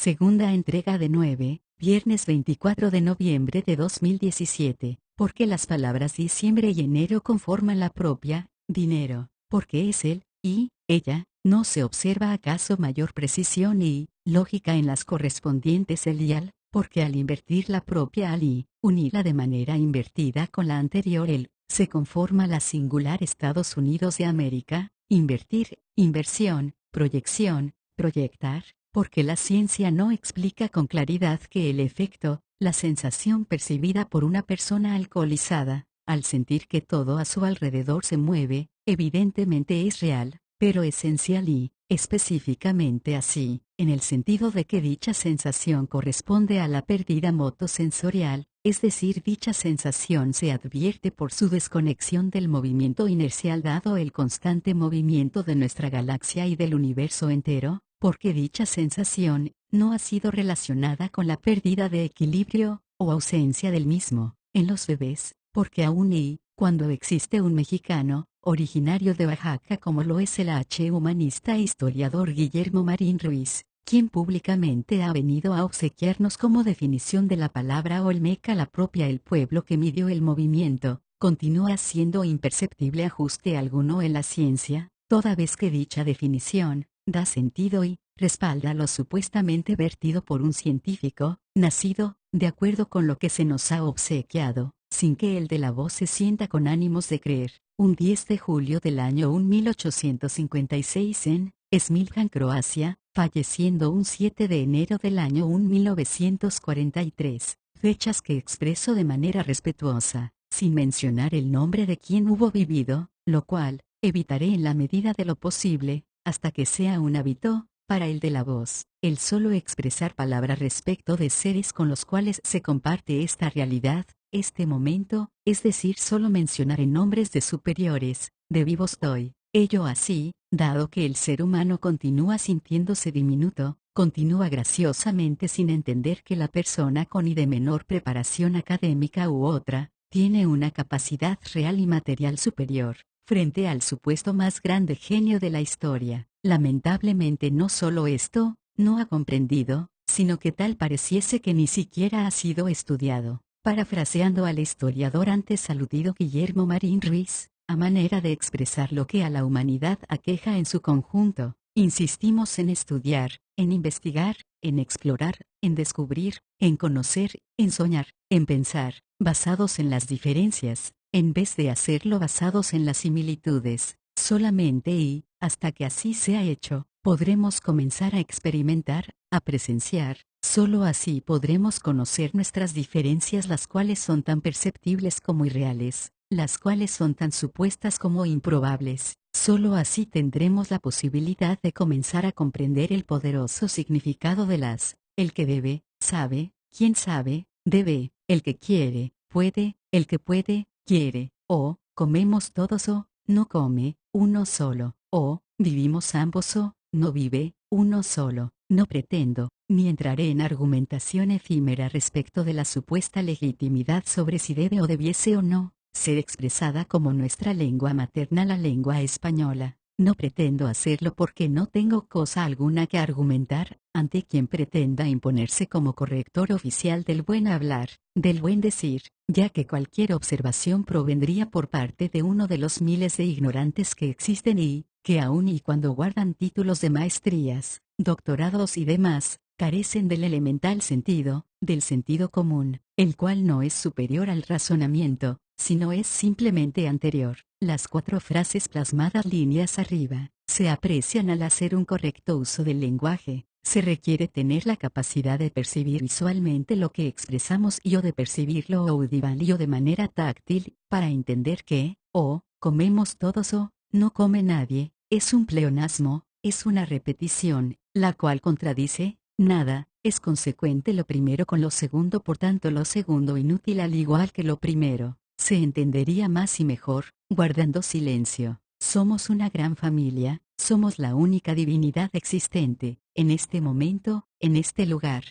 Segunda entrega de 9, viernes 24 de noviembre de 2017. Porque las palabras diciembre y enero conforman la propia, dinero, porque es él, y, ella, no se observa acaso mayor precisión y, lógica en las correspondientes el y al, porque al invertir la propia al y, unirla de manera invertida con la anterior el, se conforma la singular Estados Unidos de América, invertir, inversión, proyección, proyectar, porque la ciencia no explica con claridad que el efecto, la sensación percibida por una persona alcoholizada, al sentir que todo a su alrededor se mueve, evidentemente es real, pero esencial y, específicamente así, en el sentido de que dicha sensación corresponde a la pérdida motosensorial, es decir, dicha sensación se advierte por su desconexión del movimiento inercial dado el constante movimiento de nuestra galaxia y del universo entero, porque dicha sensación no ha sido relacionada con la pérdida de equilibrio, o ausencia del mismo, en los bebés, porque aún y, cuando existe un mexicano, originario de Oaxaca como lo es el humanista e historiador Guillermo Marín Ruiz, quien públicamente ha venido a obsequiarnos como definición de la palabra olmeca la propia el pueblo que midió el movimiento, continúa siendo imperceptible ajuste alguno en la ciencia, toda vez que dicha definición, da sentido y, respalda lo supuestamente vertido por un científico, nacido, de acuerdo con lo que se nos ha obsequiado, sin que el de la voz se sienta con ánimos de creer, un 10 de julio del año 1856 en Smiljan, Croacia, falleciendo un 7 de enero del año 1943, fechas que expreso de manera respetuosa, sin mencionar el nombre de quien hubo vivido, lo cual, evitaré en la medida de lo posible, hasta que sea un hábito, para el de la voz, el solo expresar palabras respecto de seres con los cuales se comparte esta realidad, este momento, es decir, solo mencionar en nombres de superiores, de vivos doy, ello así, dado que el ser humano continúa sintiéndose diminuto, continúa graciosamente sin entender que la persona con y de menor preparación académica u otra, tiene una capacidad real y material superior, frente al supuesto más grande genio de la historia. Lamentablemente no solo esto, no ha comprendido, sino que tal pareciese que ni siquiera ha sido estudiado. Parafraseando al historiador antes aludido Guillermo Marín Ruiz, a manera de expresar lo que a la humanidad aqueja en su conjunto, insistimos en estudiar, en investigar, en explorar, en descubrir, en conocer, en soñar, en pensar, basados en las diferencias, en vez de hacerlo basados en las similitudes. Solamente y, hasta que así sea hecho, podremos comenzar a experimentar, a presenciar, solo así podremos conocer nuestras diferencias, las cuales son tan perceptibles como irreales, las cuales son tan supuestas como improbables. Solo así tendremos la posibilidad de comenzar a comprender el poderoso significado de el que debe, sabe, quien sabe, debe, el que quiere, puede, el que puede, quiere, o, comemos todos o, no come, uno solo, o, vivimos ambos o, no vive, uno solo. No pretendo, ni entraré en argumentación efímera respecto de la supuesta legitimidad sobre si debe o debiese o no ser expresada como nuestra lengua materna la lengua española. No pretendo hacerlo porque no tengo cosa alguna que argumentar ante quien pretenda imponerse como corrector oficial del buen hablar, del buen decir, ya que cualquier observación provendría por parte de uno de los miles de ignorantes que existen y, que aun y cuando guardan títulos de maestrías, doctorados y demás, carecen del elemental sentido, del sentido común, el cual no es superior al razonamiento, sino es simplemente anterior. Las 4 frases plasmadas líneas arriba, se aprecian al hacer un correcto uso del lenguaje. Se requiere tener la capacidad de percibir visualmente lo que expresamos y o de percibirlo audible y o de manera táctil, para entender que, o, comemos todos o, no come nadie, es un pleonasmo, es una repetición, la cual contradice, nada, es consecuente lo primero con lo segundo, por tanto lo segundo inútil al igual que lo primero. Se entendería más y mejor, guardando silencio. Somos una gran familia, somos la única divinidad existente, en este momento, en este lugar,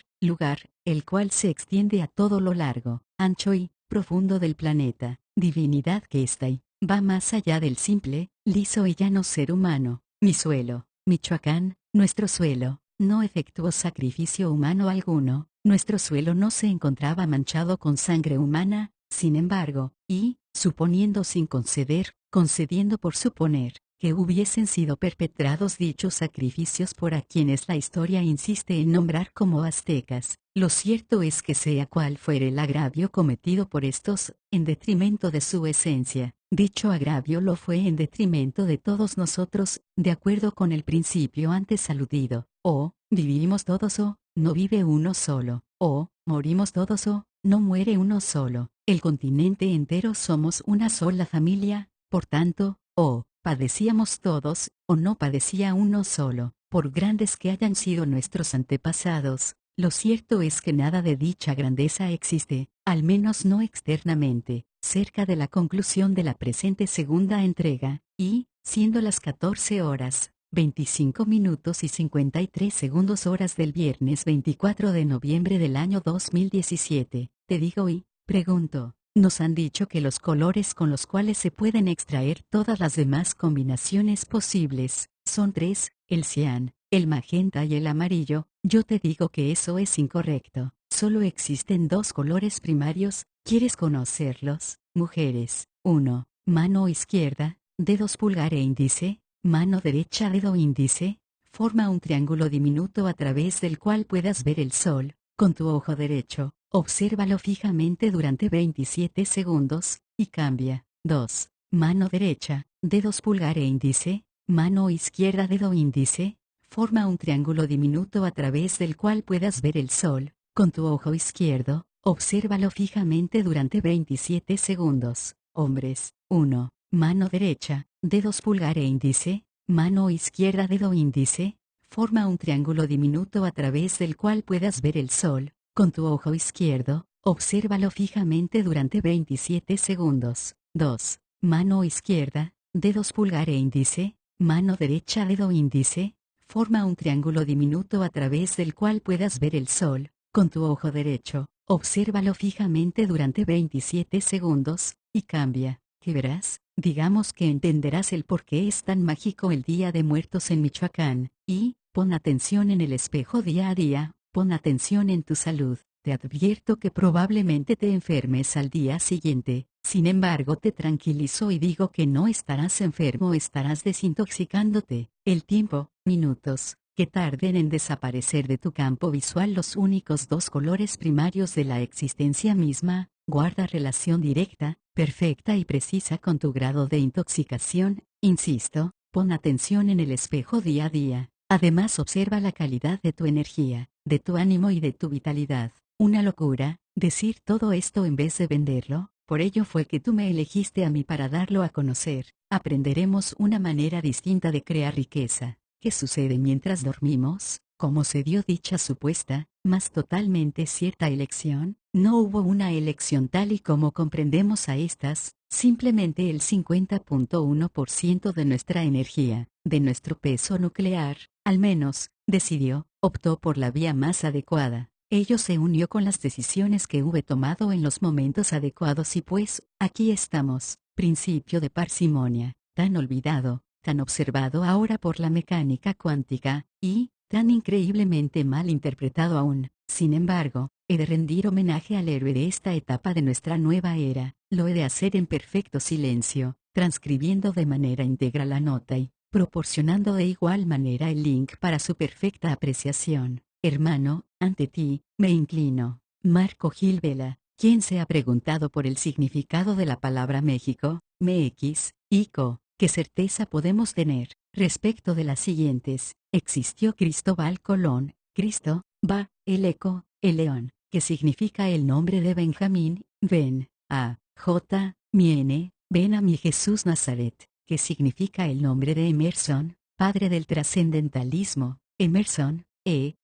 el cual se extiende a todo lo largo, ancho y profundo del planeta, divinidad que está y va más allá del simple, liso y llano ser humano. Mi suelo, Michoacán, nuestro suelo, no efectuó sacrificio humano alguno, nuestro suelo no se encontraba manchado con sangre humana, sin embargo, y, suponiendo sin conceder, concediendo por suponer, que hubiesen sido perpetrados dichos sacrificios por a quienes la historia insiste en nombrar como aztecas, lo cierto es que sea cual fuere el agravio cometido por estos, en detrimento de su esencia, dicho agravio lo fue en detrimento de todos nosotros, de acuerdo con el principio antes aludido, o, vivimos todos o, no vive uno solo, o, morimos todos o, no muere uno solo, el continente entero somos una sola familia, por tanto, o, padecíamos todos, o no padecía uno solo, por grandes que hayan sido nuestros antepasados, lo cierto es que nada de dicha grandeza existe, al menos no externamente, cerca de la conclusión de la presente segunda entrega, y, siendo las 14 horas, 25 minutos y 53 segundos horas del viernes 24 de noviembre del año 2017, te digo y, pregunto. Nos han dicho que los colores con los cuales se pueden extraer todas las demás combinaciones posibles, son tres, el cian, el magenta y el amarillo. Yo te digo que eso es incorrecto. Solo existen dos colores primarios, ¿quieres conocerlos? Mujeres. 1. Mano izquierda, dedos pulgar e índice, mano derecha dedo índice, forma un triángulo diminuto a través del cual puedas ver el sol, con tu ojo derecho. Obsérvalo fijamente durante 27 segundos, y cambia. 2. Mano derecha, dedos pulgar e índice, mano izquierda dedo índice, forma un triángulo diminuto a través del cual puedas ver el sol, con tu ojo izquierdo, obsérvalo fijamente durante 27 segundos. Hombres. 1. Mano derecha, dedos pulgar e índice, mano izquierda dedo índice, forma un triángulo diminuto a través del cual puedas ver el sol. Con tu ojo izquierdo, obsérvalo fijamente durante 27 segundos. 2. Mano izquierda, dedos pulgar e índice, mano derecha dedo índice, forma un triángulo diminuto a través del cual puedas ver el sol. Con tu ojo derecho, obsérvalo fijamente durante 27 segundos, y cambia. ¿Qué verás? Digamos que entenderás el por qué es tan mágico el Día de Muertos en Michoacán, y, pon atención en el espejo día a día. Pon atención en tu salud, te advierto que probablemente te enfermes al día siguiente, sin embargo te tranquilizo y digo que no estarás enfermo, estarás desintoxicándote. El tiempo, minutos, que tarden en desaparecer de tu campo visual los únicos dos colores primarios de la existencia misma, guarda relación directa, perfecta y precisa con tu grado de intoxicación, insisto, pon atención en el espejo día a día. Además observa la calidad de tu energía, de tu ánimo y de tu vitalidad. Una locura, decir todo esto en vez de venderlo, por ello fue que tú me elegiste a mí para darlo a conocer. Aprenderemos una manera distinta de crear riqueza. ¿Qué sucede mientras dormimos? ¿Cómo se dio dicha supuesta, más totalmente cierta elección? No hubo una elección tal y como comprendemos a estas, simplemente el 50.1% de nuestra energía, de nuestro peso nuclear, al menos, decidió, optó por la vía más adecuada. Ello se unió con las decisiones que hube tomado en los momentos adecuados y pues, aquí estamos, principio de parsimonia, tan olvidado, tan observado ahora por la mecánica cuántica, y, tan increíblemente mal interpretado aún. Sin embargo, he de rendir homenaje al héroe de esta etapa de nuestra nueva era, lo he de hacer en perfecto silencio, transcribiendo de manera íntegra la nota y, proporcionando de igual manera el link para su perfecta apreciación. Hermano, ante ti, me inclino. Marco Gil Vela, ¿quién se ha preguntado por el significado de la palabra México, MX, ICO? ¿Qué certeza podemos tener respecto de las siguientes? Existió Cristóbal Colón, Cristo, va, el eco, el león, que significa el nombre de Benjamín, ven, a, J, miene, ven a mi Jesús Nazaret, que significa el nombre de Emerson, padre del trascendentalismo. Emerson,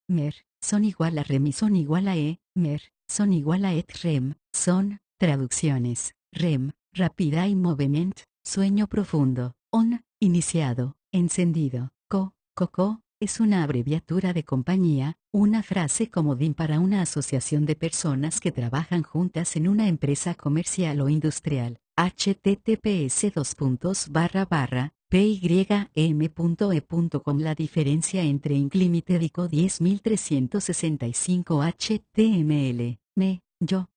mer, son igual a rem y son igual a mer, son igual a et rem, son, traducciones, rem, rapida y movement, sueño profundo, on, iniciado, encendido, coco, es una abreviatura de compañía, una frase comodín para una asociación de personas que trabajan juntas en una empresa comercial o industrial. https pym.e.com. La diferencia entre Unlimited y Code 10365 HTML, yo,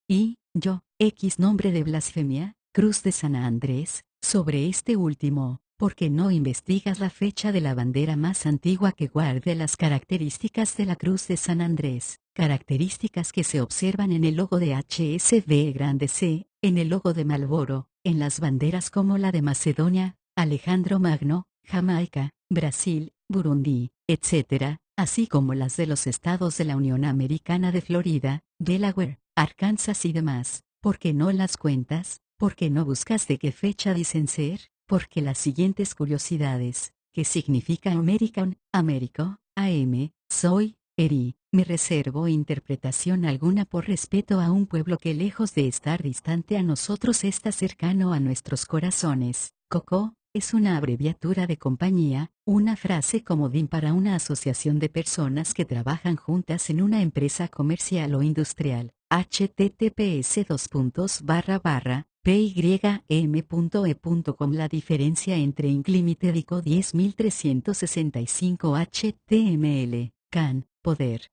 X nombre de blasfemia, Cruz de San Andrés. Sobre este último, ¿por qué no investigas la fecha de la bandera más antigua que guarde las características de la Cruz de San Andrés? Características que se observan en el logo de HSB grande C, en el logo de Marlboro, en las banderas como la de Macedonia, Alejandro Magno, Jamaica, Brasil, Burundi, etc., así como las de los estados de la Unión Americana de Florida, Delaware, Arkansas y demás. ¿Por qué no las cuentas? ¿Por qué no buscas de qué fecha dicen ser? Porque las siguientes curiosidades, ¿qué significa American, Américo, AM, soy, eri? Me reservo interpretación alguna por respeto a un pueblo que lejos de estar distante a nosotros está cercano a nuestros corazones. Coco es una abreviatura de compañía, una frase comodín para una asociación de personas que trabajan juntas en una empresa comercial o industrial. https://pym.e.com. La diferencia entre Unlimited y Code 10365 HTML. Can, poder,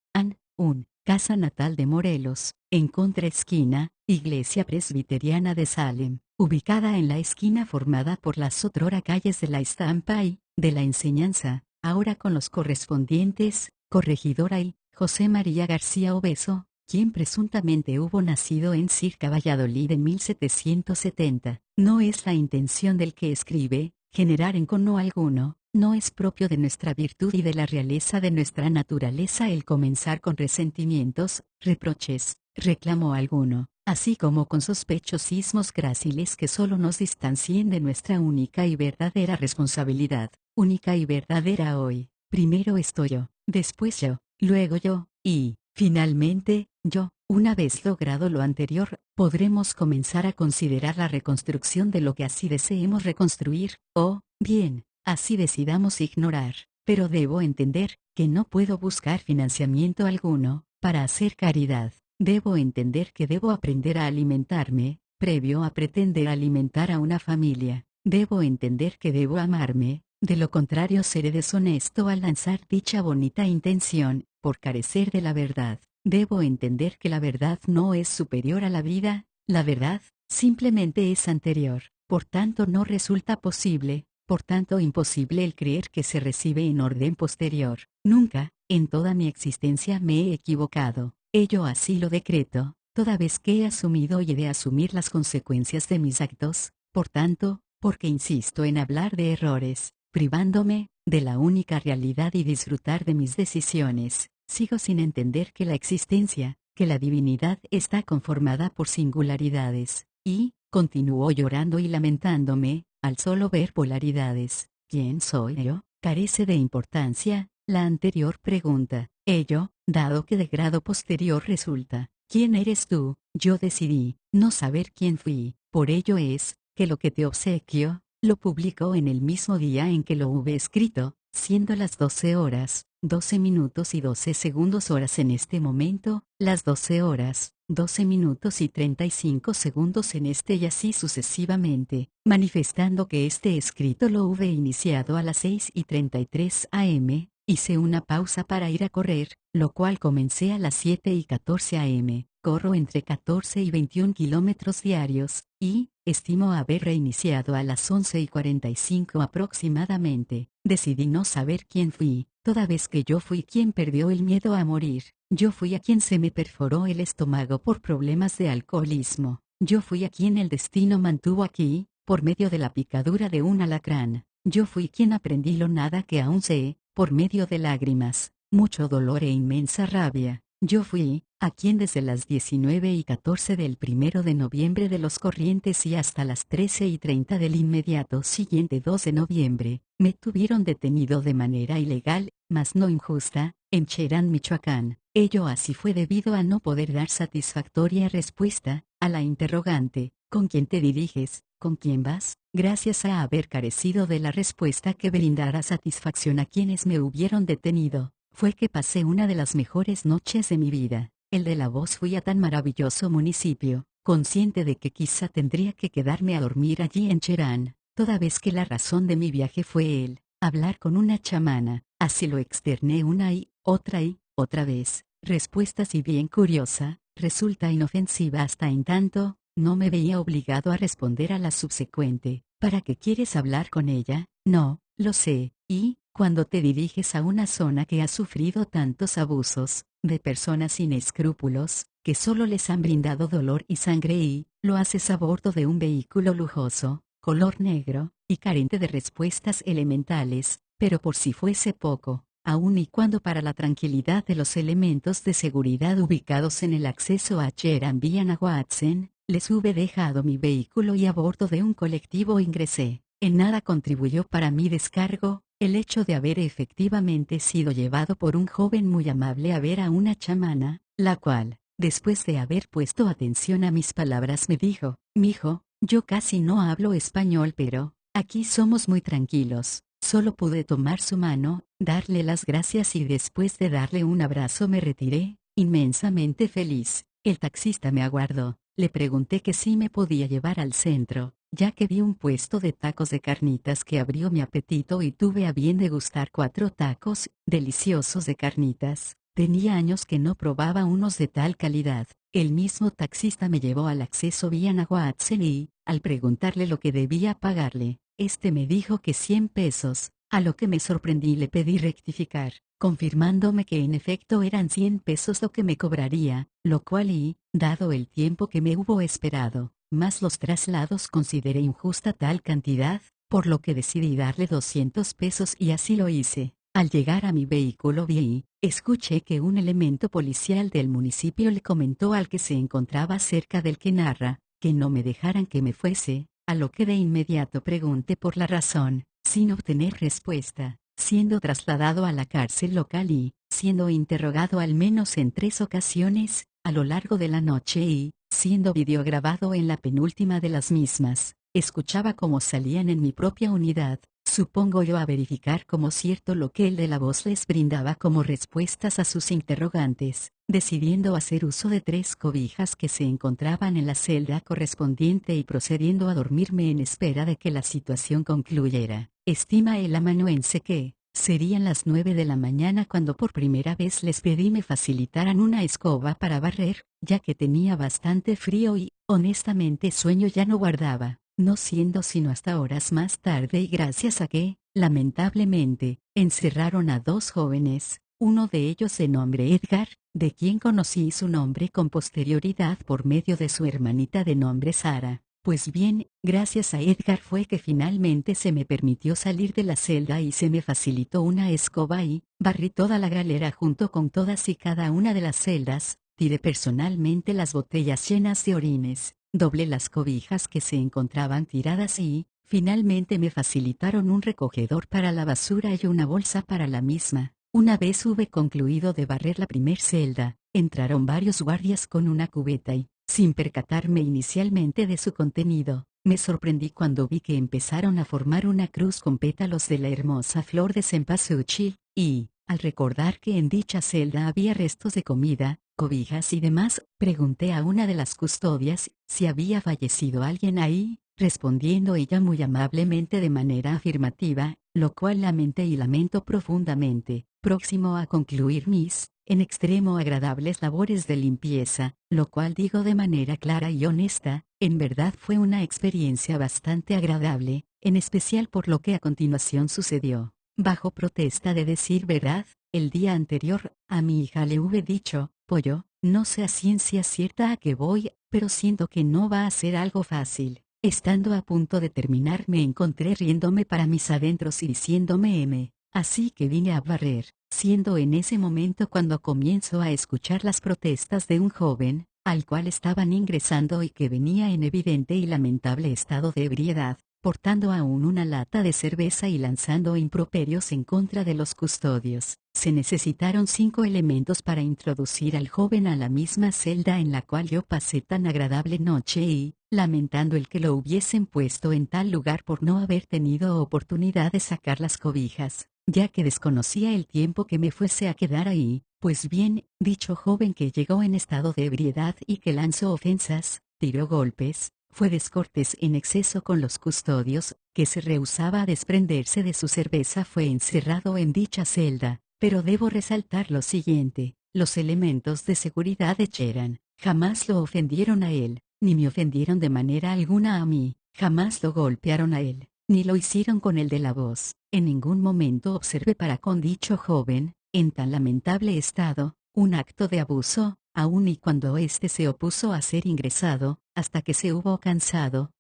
casa natal de Morelos, en contraesquina, Iglesia Presbiteriana de Salem, ubicada en la esquina formada por las otrora calles de la Estampa y, de la Enseñanza, ahora con los correspondientes, Corregidora y, José María García Obeso, quien presuntamente hubo nacido en Circa, Valladolid en 1770. No es la intención del que escribe, generar encono alguno. No es propio de nuestra virtud y de la realeza de nuestra naturaleza el comenzar con resentimientos, reproches, reclamo alguno, así como con sospechosismos gráciles que solo nos distancien de nuestra única y verdadera responsabilidad, única y verdadera hoy. Primero estoy yo, después yo, luego yo, y, finalmente, yo. Una vez logrado lo anterior, podremos comenzar a considerar la reconstrucción de lo que así deseemos reconstruir, o, bien, así decidamos ignorar, pero debo entender que no puedo buscar financiamiento alguno para hacer caridad. Debo entender que debo aprender a alimentarme, previo a pretender alimentar a una familia. Debo entender que debo amarme, de lo contrario seré deshonesto al lanzar dicha bonita intención, por carecer de la verdad. Debo entender que la verdad no es superior a la vida, la verdad, simplemente es anterior, por tanto no resulta posible. Por tanto imposible el creer que se recibe en orden posterior. Nunca, en toda mi existencia me he equivocado. Ello así lo decreto, toda vez que he asumido y he de asumir las consecuencias de mis actos, por tanto, porque insisto en hablar de errores, privándome, de la única realidad y disfrutar de mis decisiones, sigo sin entender que la existencia, que la divinidad está conformada por singularidades, y, continúo llorando y lamentándome, al solo ver polaridades. ¿Quién soy yo? Carece de importancia, la anterior pregunta. Ello, dado que de grado posterior resulta. ¿Quién eres tú? Yo decidí, no saber quién fui. Por ello es, que lo que te obsequio, lo publico en el mismo día en que lo hube escrito, siendo las 12 horas, 12 minutos y 12 segundos horas en este momento, las 12 horas, 12 minutos y 35 segundos en este y así sucesivamente, manifestando que este escrito lo hube iniciado a las 6:33 am, hice una pausa para ir a correr, lo cual comencé a las 7:14 am, corro entre 14 y 21 kilómetros diarios, y, estimo haber reiniciado a las 11:45 aproximadamente. Decidí no saber quién fui, toda vez que yo fui quien perdió el miedo a morir. Yo fui a quien se me perforó el estómago por problemas de alcoholismo. Yo fui a quien el destino mantuvo aquí, por medio de la picadura de un alacrán. Yo fui quien aprendí lo nada que aún sé, por medio de lágrimas, mucho dolor e inmensa rabia. Yo fui, a quien desde las 19:14 del 1 de noviembre de los corrientes y hasta las 13:30 del inmediato siguiente 2 de noviembre, me tuvieron detenido de manera ilegal, mas no injusta, en Cherán, Michoacán. Ello así fue debido a no poder dar satisfactoria respuesta, a la interrogante, ¿con quién te diriges? ¿Con quién vas? Gracias a haber carecido de la respuesta que brindara satisfacción a quienes me hubieron detenido, fue que pasé una de las mejores noches de mi vida. El de la voz fui a tan maravilloso municipio, consciente de que quizá tendría que quedarme a dormir allí en Cherán, toda vez que la razón de mi viaje fue el hablar con una chamana. Así lo externé una y otra vez. Respuesta si bien curiosa, resulta inofensiva hasta en tanto, no me veía obligado a responder a la subsecuente. ¿Para qué quieres hablar con ella? No, lo sé, y, cuando te diriges a una zona que ha sufrido tantos abusos, de personas sin escrúpulos, que solo les han brindado dolor y sangre y, lo haces a bordo de un vehículo lujoso, color negro, y carente de respuestas elementales, pero por si fuese poco, aun y cuando para la tranquilidad de los elementos de seguridad ubicados en el acceso a Cherambian a Watson, les hube dejado mi vehículo y a bordo de un colectivo ingresé. En nada contribuyó para mi descargo, el hecho de haber efectivamente sido llevado por un joven muy amable a ver a una chamana, la cual, después de haber puesto atención a mis palabras me dijo, mijo, yo casi no hablo español pero, aquí somos muy tranquilos. Solo pude tomar su mano, darle las gracias y después de darle un abrazo me retiré, inmensamente feliz. El taxista me aguardó. Le pregunté que si me podía llevar al centro, ya que vi un puesto de tacos de carnitas que abrió mi apetito y tuve a bien degustar 4 tacos, deliciosos de carnitas. Tenía años que no probaba unos de tal calidad. El mismo taxista me llevó al acceso vía Nahuatzin y, al preguntarle lo que debía pagarle, este me dijo que 100 pesos, a lo que me sorprendí y le pedí rectificar, confirmándome que en efecto eran 100 pesos lo que me cobraría, lo cual y, dado el tiempo que me hubo esperado, más los traslados consideré injusta tal cantidad, por lo que decidí darle 200 pesos y así lo hice. Al llegar a mi vehículo vi y escuché que un elemento policial del municipio le comentó al que se encontraba cerca del que narra, que no me dejaran que me fuese, a lo que de inmediato pregunté por la razón, sin obtener respuesta, siendo trasladado a la cárcel local y, siendo interrogado al menos en 3 ocasiones, a lo largo de la noche y, siendo videograbado en la penúltima de las mismas, escuchaba cómo salían en mi propia unidad, supongo yo a verificar como cierto lo que el de la voz les brindaba como respuestas a sus interrogantes, decidiendo hacer uso de 3 cobijas que se encontraban en la celda correspondiente y procediendo a dormirme en espera de que la situación concluyera. Estima el amanuense que serían las 9 de la mañana cuando por primera vez les pedí me facilitaran una escoba para barrer, ya que tenía bastante frío y, honestamente sueño ya no guardaba, no siendo sino hasta horas más tarde y gracias a que, lamentablemente, encerraron a 2 jóvenes, uno de ellos de nombre Edgar, de quien conocí su nombre con posterioridad por medio de su hermanita de nombre Sara. Pues bien, gracias a Edgar fue que finalmente se me permitió salir de la celda y se me facilitó una escoba y, barrí toda la galera junto con todas y cada una de las celdas, tiré personalmente las botellas llenas de orines, doblé las cobijas que se encontraban tiradas y, finalmente me facilitaron un recogedor para la basura y una bolsa para la misma. Una vez hube concluido de barrer la primer celda, entraron varios guardias con una cubeta y, sin percatarme inicialmente de su contenido, me sorprendí cuando vi que empezaron a formar una cruz con pétalos de la hermosa flor de cempasúchil, y, al recordar que en dicha celda había restos de comida, cobijas y demás, pregunté a una de las custodias si había fallecido alguien ahí, respondiendo ella muy amablemente de manera afirmativa, lo cual lamenté y lamento profundamente, próximo a concluir mis, en extremo agradables labores de limpieza, lo cual digo de manera clara y honesta, en verdad fue una experiencia bastante agradable, en especial por lo que a continuación sucedió. Bajo protesta de decir verdad, el día anterior, a mi hija le hube dicho, pollo, no sé a ciencia cierta a qué voy, pero siento que no va a ser algo fácil. Estando a punto de terminar me encontré riéndome para mis adentros y diciéndome así que vine a barrer, siendo en ese momento cuando comienzo a escuchar las protestas de un joven, al cual estaban ingresando y que venía en evidente y lamentable estado de ebriedad, portando aún una lata de cerveza y lanzando improperios en contra de los custodios. Se necesitaron 5 elementos para introducir al joven a la misma celda en la cual yo pasé tan agradable noche y, lamentando el que lo hubiesen puesto en tal lugar por no haber tenido oportunidad de sacar las cobijas, ya que desconocía el tiempo que me fuese a quedar ahí, pues bien, dicho joven que llegó en estado de ebriedad y que lanzó ofensas, tiró golpes, fue descortés en exceso con los custodios, que se rehusaba a desprenderse de su cerveza. Fue encerrado en dicha celda, pero debo resaltar lo siguiente: los elementos de seguridad de Cheran jamás lo ofendieron a él, ni me ofendieron de manera alguna a mí, jamás lo golpearon a él, ni lo hicieron con el de la voz. En ningún momento observé para con dicho joven, en tan lamentable estado, un acto de abuso, aun y cuando éste se opuso a ser ingresado, hasta que se hubo cansado.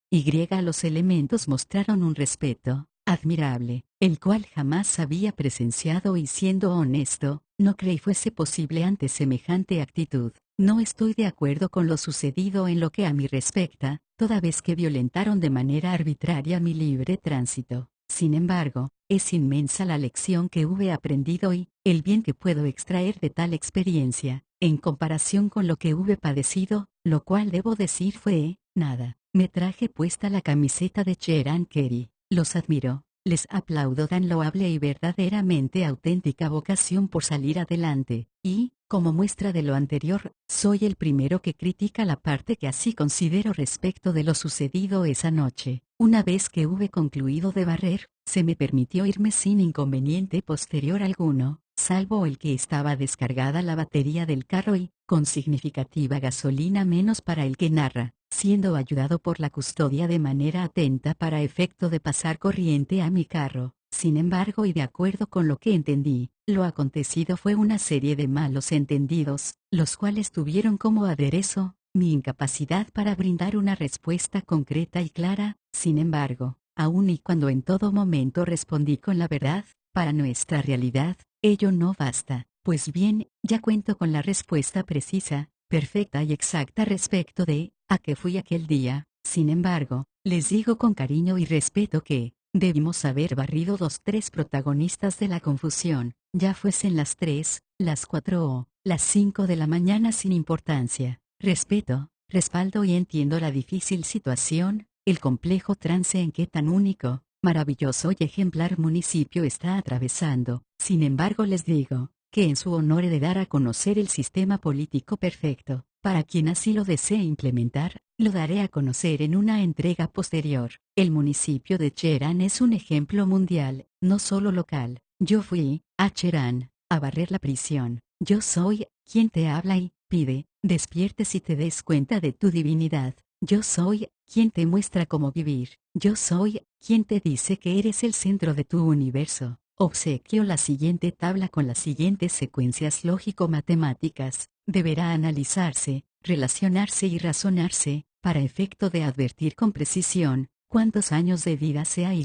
Los elementos mostraron un respeto admirable, el cual jamás había presenciado, y siendo honesto, no creí fuese posible ante semejante actitud. No estoy de acuerdo con lo sucedido en lo que a mí respecta, toda vez que violentaron de manera arbitraria mi libre tránsito. Sin embargo, es inmensa la lección que hube aprendido y el bien que puedo extraer de tal experiencia, en comparación con lo que hube padecido, lo cual debo decir fue nada. Me traje puesta la camiseta de Cheran Kerry. Los admiro, les aplaudo tan loable y verdaderamente auténtica vocación por salir adelante, y, como muestra de lo anterior, soy el primero que critica la parte que así considero respecto de lo sucedido esa noche. Una vez que hube concluido de barrer, se me permitió irme sin inconveniente posterior alguno, salvo el que estaba descargada la batería del carro y, con significativa gasolina menos para el que narra, siendo ayudado por la custodia de manera atenta para efecto de pasar corriente a mi carro. Sin embargo, y de acuerdo con lo que entendí, lo acontecido fue una serie de malos entendidos, los cuales tuvieron como aderezo mi incapacidad para brindar una respuesta concreta y clara. Sin embargo, aun y cuando en todo momento respondí con la verdad, para nuestra realidad, ello no basta. Pues bien, ya cuento con la respuesta precisa, perfecta y exacta respecto de a qué fui aquel día. Sin embargo, les digo con cariño y respeto que debimos haber barrido los tres protagonistas de la confusión, ya fuesen las 3, las 4 o las 5 de la mañana, sin importancia. Respeto, respaldo y entiendo la difícil situación, el complejo trance en que tan único, maravilloso y ejemplar municipio está atravesando. Sin embargo, les digo que en su honor he de dar a conocer el sistema político perfecto. Para quien así lo desee implementar, lo daré a conocer en una entrega posterior. El municipio de Cheran es un ejemplo mundial, no solo local. Yo fui a Cheran a barrer la prisión. Yo soy quien te habla y pide, despiertes y te des cuenta de tu divinidad. Yo soy quien te muestra cómo vivir. Yo soy quien te dice que eres el centro de tu universo. Obsequio la siguiente tabla con las siguientes secuencias lógico-matemáticas. Deberá analizarse, relacionarse y razonarse, para efecto de advertir con precisión cuántos años de vida sea y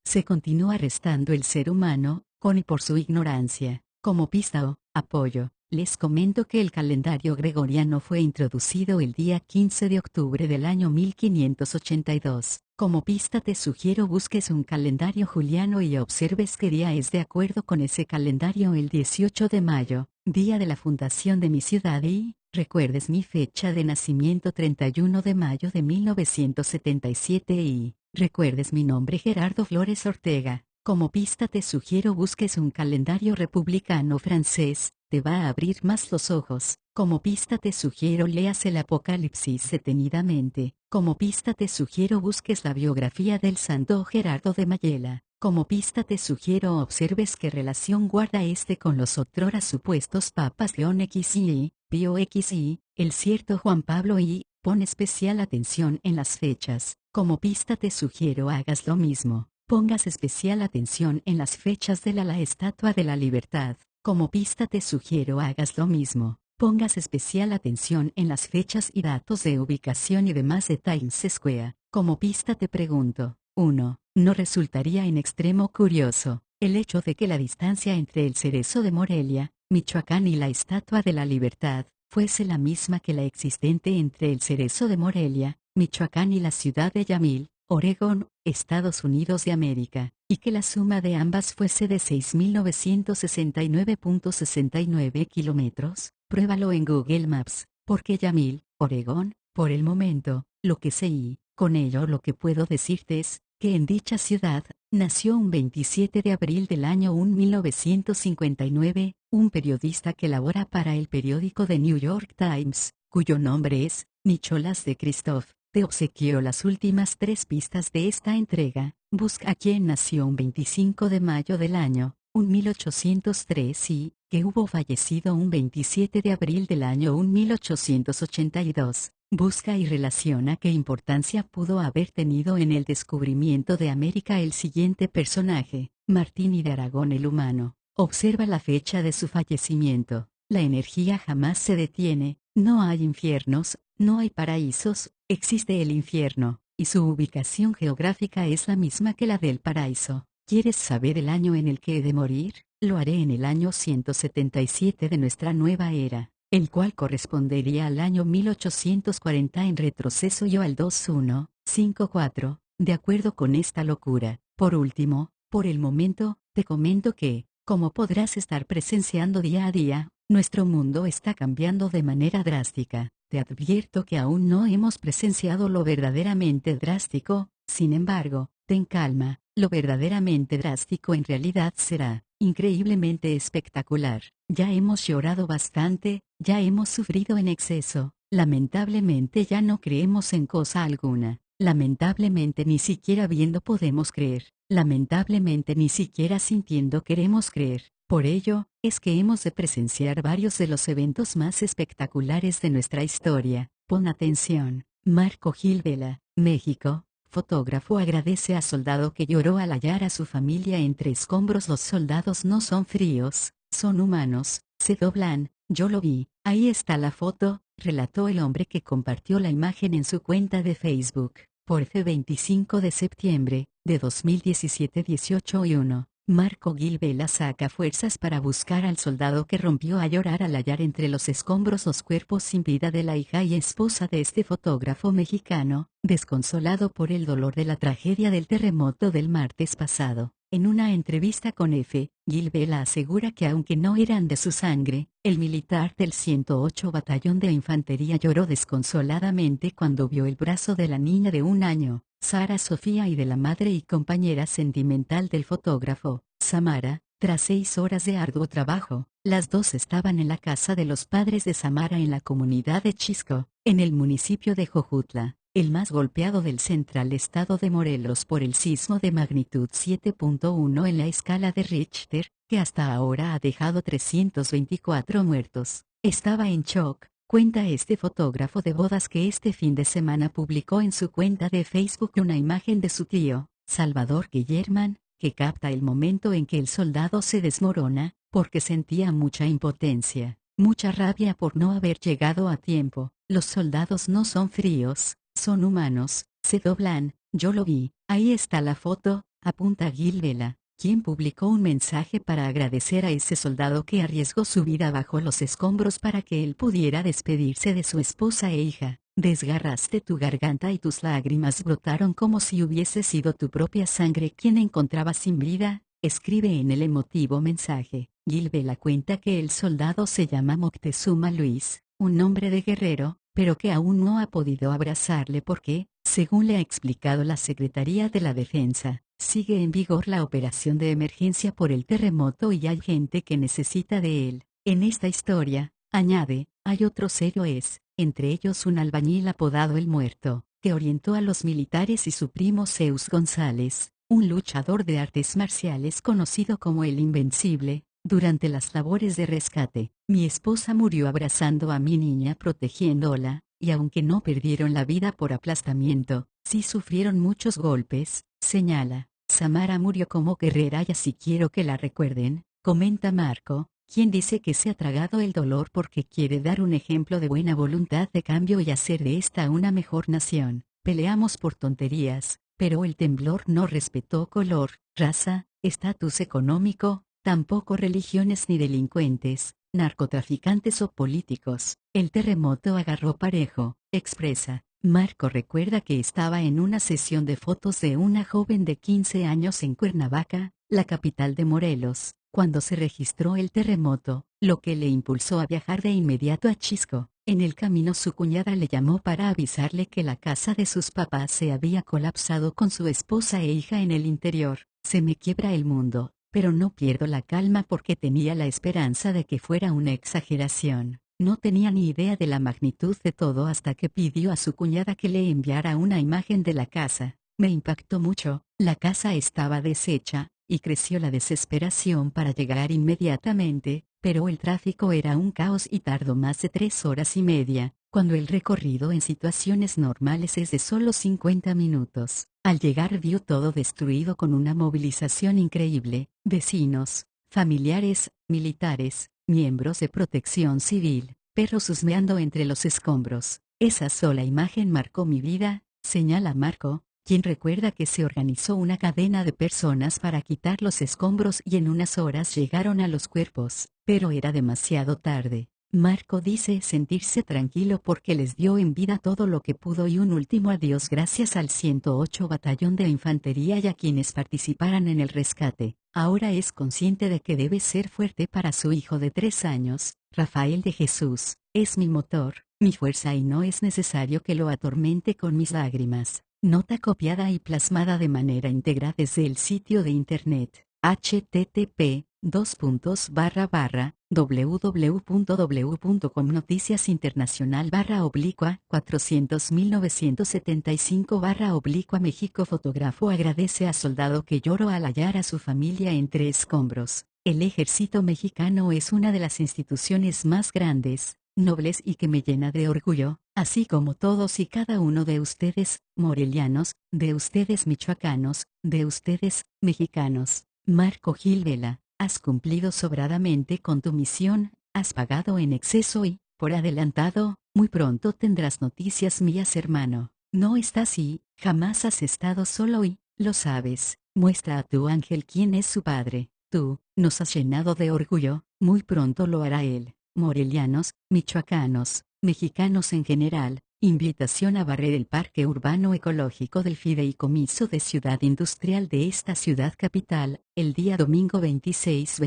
se continúa restando el ser humano, con y por su ignorancia. Como pista o apoyo, les comento que el calendario gregoriano fue introducido el día 15 de octubre del año 1582. Como pista te sugiero busques un calendario juliano y observes qué día es de acuerdo con ese calendario. El 18 de mayo, día de la fundación de mi ciudad, y recuerdes mi fecha de nacimiento 31 de mayo de 1977 y recuerdes mi nombre Gerardo Flores Ortega. Como pista te sugiero busques un calendario republicano francés, te va a abrir más los ojos. Como pista te sugiero leas el Apocalipsis detenidamente. Como pista te sugiero busques la biografía del santo Gerardo de Mayela. Como pista te sugiero observes qué relación guarda este con los otrora supuestos papas León XI, Pío XI, el cierto Juan Pablo y pon especial atención en las fechas. Como pista te sugiero hagas lo mismo. Pongas especial atención en las fechas de la Estatua de la Libertad. Como pista te sugiero hagas lo mismo. Pongas especial atención en las fechas y datos de ubicación y demás de Times Square. Como pista te pregunto, 1. ¿No resultaría en extremo curioso el hecho de que la distancia entre el Cerezo de Morelia, Michoacán y la Estatua de la Libertad fuese la misma que la existente entre el Cerezo de Morelia, Michoacán y la ciudad de Yamil, Oregón, Estados Unidos de América, y que la suma de ambas fuese de 6.969.69 kilómetros? Pruébalo en Google Maps, porque Yamil, Oregón, por el momento, lo que sé y, con ello lo que puedo decirte es, que en dicha ciudad, nació un 27 de abril del año 1959, un periodista que labora para el periódico The New York Times, cuyo nombre es Nicholas de Christophe. te obsequió las últimas 3 pistas de esta entrega. Busca a quien nació un 25 de mayo del año 1803 y que hubo fallecido un 27 de abril del año 1882. Busca y relaciona qué importancia pudo haber tenido en el descubrimiento de América el siguiente personaje, Martín I de Aragón el humano. Observa la fecha de su fallecimiento. La energía jamás se detiene, no hay infiernos, no hay paraísos, existe el infierno, y su ubicación geográfica es la misma que la del paraíso. ¿Quieres saber el año en el que he de morir? Lo haré en el año 177 de nuestra nueva era, el cual correspondería al año 1840 en retroceso yo al 2154, de acuerdo con esta locura. Por último, por el momento, te comento que, como podrás estar presenciando día a día, nuestro mundo está cambiando de manera drástica. Te advierto que aún no hemos presenciado lo verdaderamente drástico, sin embargo, ten calma, lo verdaderamente drástico en realidad será increíblemente espectacular. Ya hemos llorado bastante, ya hemos sufrido en exceso, lamentablemente ya no creemos en cosa alguna, lamentablemente ni siquiera viendo podemos creer, lamentablemente ni siquiera sintiendo queremos creer. Por ello, es que hemos de presenciar varios de los eventos más espectaculares de nuestra historia. Pon atención. Marco Gil Vela, México. Fotógrafo agradece a soldado que lloró al hallar a su familia entre escombros. Los soldados no son fríos, son humanos, se doblan. Yo lo vi, ahí está la foto, relató el hombre que compartió la imagen en su cuenta de Facebook. Por 25 de septiembre, de 2017 18:1. Marco Gil Vela saca fuerzas para buscar al soldado que rompió a llorar al hallar entre los escombros los cuerpos sin vida de la hija y esposa de este fotógrafo mexicano, desconsolado por el dolor de la tragedia del terremoto del martes pasado. En una entrevista con F, Gil Vela asegura que aunque no eran de su sangre, el militar del 108 Batallón de Infantería lloró desconsoladamente cuando vio el brazo de la niña de 1 año, Sara Sofía, y de la madre y compañera sentimental del fotógrafo, Samara. Tras 6 horas de arduo trabajo, las dos estaban en la casa de los padres de Samara en la comunidad de Chisco, en el municipio de Jojutla, el más golpeado del central estado de Morelos por el sismo de magnitud 7.1 en la escala de Richter, que hasta ahora ha dejado 324 muertos. Estaba en shock, cuenta este fotógrafo de bodas, que este fin de semana publicó en su cuenta de Facebook una imagen de su tío, Salvador Guillerman, que capta el momento en que el soldado se desmorona, porque sentía mucha impotencia, mucha rabia por no haber llegado a tiempo. Los soldados no son fríos, son humanos, se doblan. Yo lo vi, ahí está la foto, apunta Gil Vela, quien publicó un mensaje para agradecer a ese soldado que arriesgó su vida bajo los escombros para que él pudiera despedirse de su esposa e hija. Desgarraste tu garganta y tus lágrimas brotaron como si hubiese sido tu propia sangre quien encontraba sin vida, escribe en el emotivo mensaje. Gil Vela cuenta que el soldado se llama Moctezuma Luis, un nombre de guerrero, pero que aún no ha podido abrazarle porque, según le ha explicado la Secretaría de la Defensa, sigue en vigor la operación de emergencia por el terremoto y hay gente que necesita de él. En esta historia, añade, hay otros héroes, entre ellos un albañil apodado El Muerto, que orientó a los militares, y su primo Zeus González, un luchador de artes marciales conocido como el Invencible, durante las labores de rescate. Mi esposa murió abrazando a mi niña protegiéndola, y aunque no perdieron la vida por aplastamiento, sí sufrieron muchos golpes, señala. Samara murió como guerrera y así quiero que la recuerden, comenta Marco, quien dice que se ha tragado el dolor porque quiere dar un ejemplo de buena voluntad de cambio y hacer de esta una mejor nación. Peleamos por tonterías, pero el temblor no respetó color, raza, estatus económico, tampoco religiones ni delincuentes, narcotraficantes o políticos. El terremoto agarró parejo, expresa. Marco recuerda que estaba en una sesión de fotos de una joven de 15 años en Cuernavaca, la capital de Morelos, cuando se registró el terremoto, lo que le impulsó a viajar de inmediato a Chisco. En el camino su cuñada le llamó para avisarle que la casa de sus papás se había colapsado con su esposa e hija en el interior. Se me quiebra el mundo, pero no pierdo la calma porque tenía la esperanza de que fuera una exageración. No tenía ni idea de la magnitud de todo hasta que pidió a su cuñada que le enviara una imagen de la casa. Me impactó mucho, la casa estaba deshecha, y creció la desesperación para llegar inmediatamente, pero el tráfico era un caos y tardó más de 3 horas y media, cuando el recorrido en situaciones normales es de solo 50 minutos. Al llegar vio todo destruido con una movilización increíble, vecinos, familiares, militares, miembros de protección civil, perros husmeando entre los escombros. Esa sola imagen marcó mi vida, señala Marco, quien recuerda que se organizó una cadena de personas para quitar los escombros y en unas horas llegaron a los cuerpos, pero era demasiado tarde. Marco dice sentirse tranquilo porque les dio en vida todo lo que pudo y un último adiós gracias al 108 Batallón de Infantería y a quienes participaran en el rescate. Ahora es consciente de que debe ser fuerte para su hijo de 3 años, Rafael de Jesús. Es mi motor, mi fuerza y no es necesario que lo atormente con mis lágrimas. Nota copiada y plasmada de manera íntegra desde el sitio de internet http://www.noticiasinternacional/400.975/México. Fotógrafo agradece a soldado que lloró al hallar a su familia entre escombros. El ejército mexicano es una de las instituciones más grandes, nobles y que me llena de orgullo, así como todos y cada uno de ustedes, morelianos, de ustedes michoacanos, de ustedes, mexicanos. Marco Gil Vela, has cumplido sobradamente con tu misión, has pagado en exceso y, por adelantado, muy pronto tendrás noticias mías, hermano. No estás y, jamás has estado solo y, lo sabes, muestra a tu ángel quién es su padre. Tú, nos has llenado de orgullo, muy pronto lo hará él. Morelianos, michoacanos, mexicanos en general, invitación a barrer el Parque Urbano Ecológico del Fideicomiso de Ciudad Industrial de esta ciudad capital, el día domingo 26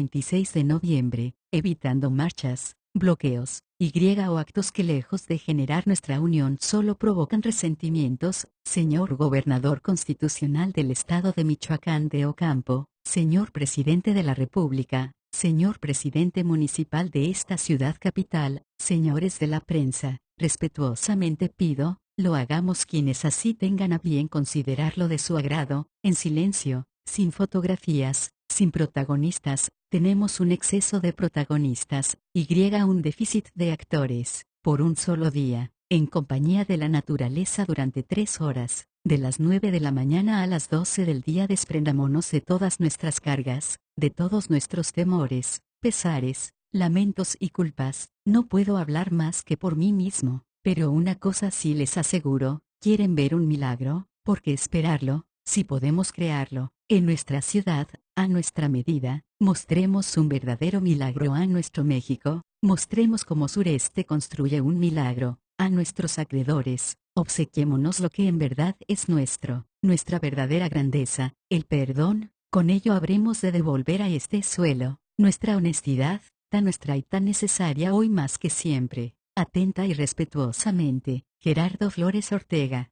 de noviembre, evitando marchas, bloqueos, o actos que lejos de generar nuestra unión solo provocan resentimientos. Señor Gobernador Constitucional del Estado de Michoacán de Ocampo, señor Presidente de la República, señor Presidente Municipal de esta ciudad capital, señores de la prensa, respetuosamente pido, lo hagamos quienes así tengan a bien considerarlo de su agrado, en silencio, sin fotografías, sin protagonistas. Tenemos un exceso de protagonistas, un déficit de actores, por un solo día, en compañía de la naturaleza durante 3 horas, de las 9 de la mañana a las 12 del día. Desprendámonos de todas nuestras cargas, de todos nuestros temores, pesares, lamentos y culpas. No puedo hablar más que por mí mismo, pero una cosa sí les aseguro, ¿quieren ver un milagro? Porque esperarlo, si podemos crearlo, en nuestra ciudad, a nuestra medida, mostremos un verdadero milagro a nuestro México, mostremos cómo Sureste construye un milagro, a nuestros acreedores, obsequiémonos lo que en verdad es nuestro, nuestra verdadera grandeza, el perdón. Con ello habremos de devolver a este suelo, nuestra honestidad, tan nuestra y tan necesaria hoy más que siempre. Atenta y respetuosamente, Gerardo Flores Ortega.